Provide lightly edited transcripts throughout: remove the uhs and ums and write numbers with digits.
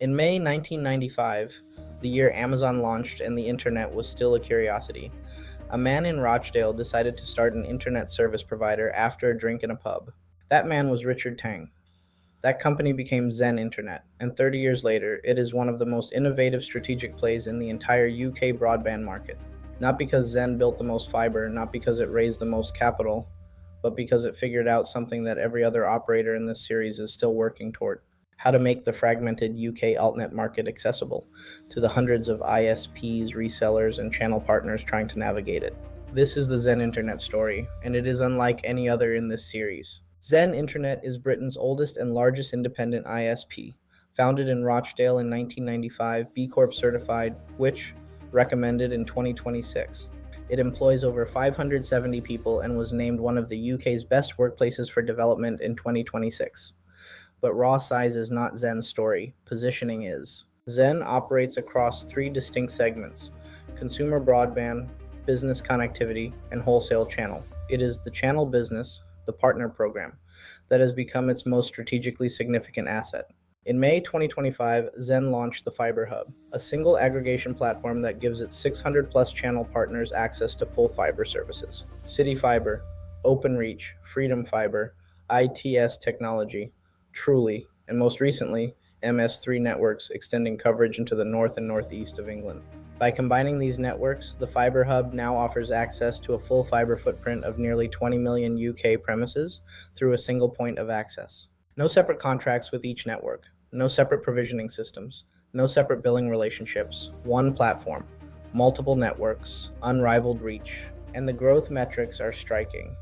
In May 1995, the year Amazon launched and the internet was still a curiosity, a man in Rochdale decided to start an internet service provider after a drink in a pub. That man was Richard Tang. That company became Zen Internet, and 30 years later, it is one of the most innovative strategic plays in the entire UK broadband market. Not because Zen built the most fiber, not because it raised the most capital, but because it figured out something that every other operator in this series is still working toward: how to make the fragmented UK Altnet market accessible to the hundreds of ISPs, resellers, and channel partners trying to navigate it. This is the Zen Internet story, and it is unlike any other in this series. Zen Internet is Britain's oldest and largest independent ISP, founded in Rochdale in 1995, B Corp certified, which recommended in 2026. It employs over 570 people and was named one of the UK's best workplaces for development in 2026. But raw size is not Zen's story, positioning is. Zen operates across three distinct segments: consumer broadband, business connectivity, and wholesale channel. It is the channel business, the partner program, that has become its most strategically significant asset. In May 2025, Zen launched the Fibre Hub, a single aggregation platform that gives its 600 plus channel partners access to full fiber services. City Fiber, OpenReach, Freedom Fiber, ITS Technology, Truly, and most recently, MS3 networks extending coverage into the north and northeast of England. By combining these networks, the Fibre Hub now offers access to a full fiber footprint of nearly 20 million UK premises through a single point of access. No separate contracts with each network, no separate provisioning systems, no separate billing relationships, one platform, multiple networks, unrivaled reach, and the growth metrics are striking.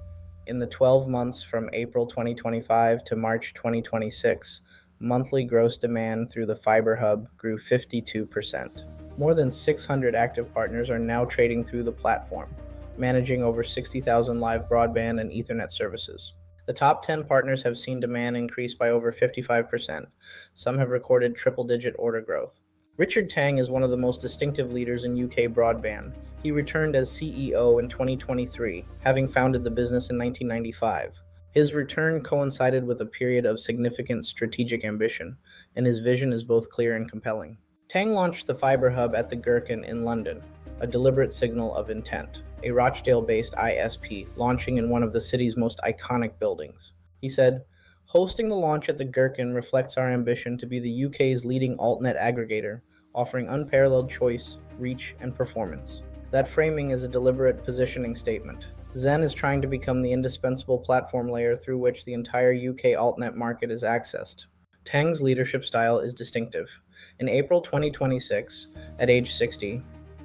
In the 12 months from April 2025 to March 2026, monthly gross demand through the Fibre Hub grew 52%. More than 600 active partners are now trading through the platform, managing over 60,000 live broadband and Ethernet services. The top 10 partners have seen demand increase by over 55%. Some have recorded triple-digit order growth. Richard Tang is one of the most distinctive leaders in UK broadband. He returned as CEO in 2023, having founded the business in 1995. His return coincided with a period of significant strategic ambition, and his vision is both clear and compelling. Tang launched the Fibre Hub at the Gherkin in London, a deliberate signal of intent, a Rochdale-based ISP launching in one of the city's most iconic buildings. He said, "Hosting the launch at the Gherkin reflects our ambition to be the UK's leading Altnet aggregator, offering unparalleled choice, reach, and performance." That framing is a deliberate positioning statement. Zen is trying to become the indispensable platform layer through which the entire UK Altnet market is accessed. Tang's leadership style is distinctive. In April 2026, at age 60,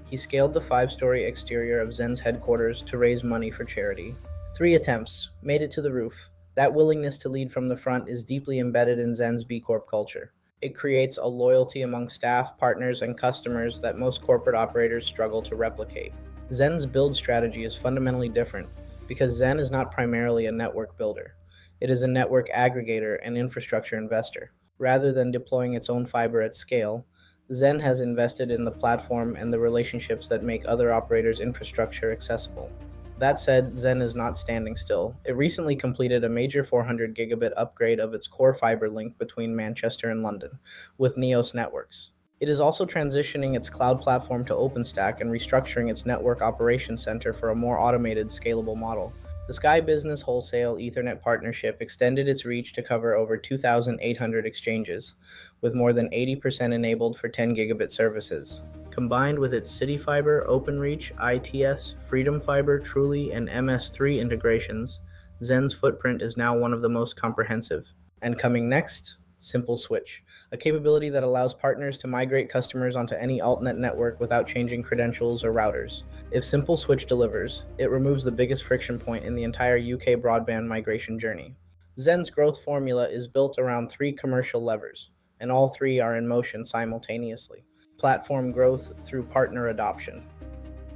he scaled the 5-story exterior of Zen's headquarters to raise money for charity. 3 attempts, made it to the roof. That willingness to lead from the front is deeply embedded in Zen's B Corp culture. It creates a loyalty among staff, partners, and customers that most corporate operators struggle to replicate. Zen's build strategy is fundamentally different because Zen is not primarily a network builder. It is a network aggregator and infrastructure investor. Rather than deploying its own fiber at scale, Zen has invested in the platform and the relationships that make other operators' infrastructure accessible. That said, Zen is not standing still. It recently completed a major 400 gigabit upgrade of its core fiber link between Manchester and London with Neos Networks. It is also transitioning its cloud platform to OpenStack and restructuring its network operations center for a more automated, scalable model. The Sky Business Wholesale Ethernet partnership extended its reach to cover over 2,800 exchanges, with more than 80% enabled for 10 gigabit services. Combined with its City Fiber, OpenReach, ITS, Freedom Fiber, Truly, and MS3 integrations, Zen's footprint is now one of the most comprehensive. And coming next, Simple Switch, a capability that allows partners to migrate customers onto any Altnet network without changing credentials or routers. If Simple Switch delivers, it removes the biggest friction point in the entire UK broadband migration journey. Zen's growth formula is built around 3 commercial levers, and all 3 are in motion simultaneously. Platform growth through partner adoption.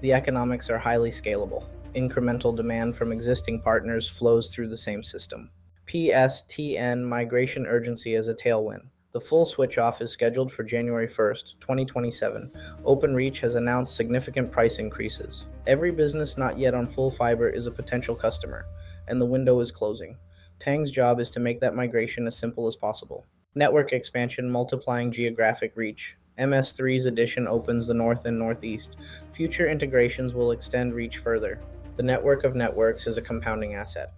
The economics are highly scalable. Incremental demand from existing partners flows through the same system. PSTN migration urgency as a tailwind. The full switch-off is scheduled for January 1st, 2027. OpenReach has announced significant price increases. Every business not yet on full fiber is a potential customer, and the window is closing. Tang's job is to make that migration as simple as possible. Network expansion multiplying geographic reach. MS3's addition opens the north and northeast. Future integrations will extend reach further. The network of networks is a compounding asset.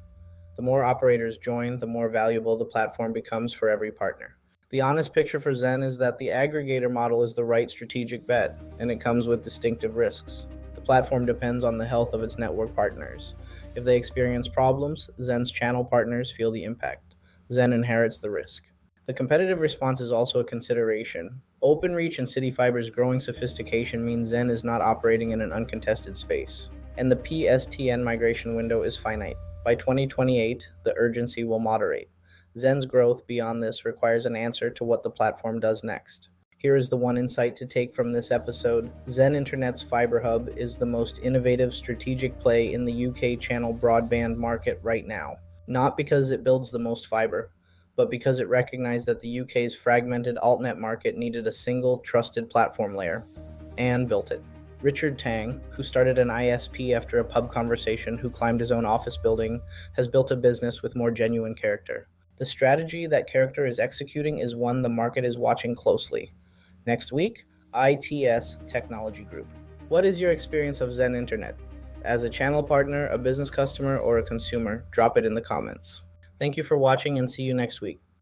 The more operators join, the more valuable the platform becomes for every partner. The honest picture for Zen is that the aggregator model is the right strategic bet, and it comes with distinctive risks. The platform depends on the health of its network partners. If they experience problems, Zen's channel partners feel the impact. Zen inherits the risk. The competitive response is also a consideration. OpenReach and CityFiber's growing sophistication means Zen is not operating in an uncontested space, and the PSTN migration window is finite. By 2028, the urgency will moderate. Zen's growth beyond this requires an answer to what the platform does next. Here is the one insight to take from this episode. Zen Internet's Fibre Hub is the most innovative strategic play in the UK channel broadband market right now. Not because it builds the most fiber, but because it recognized that the UK's fragmented Altnet market needed a single, trusted platform layer, and built it. Richard Tang, who started an ISP after a pub conversation, who climbed his own office building, has built a business with more genuine character. The strategy that character is executing is one the market is watching closely. Next week, ITS Technology Group. What is your experience of Zen Internet? As a channel partner, a business customer, or a consumer, drop it in the comments. Thank you for watching and see you next week.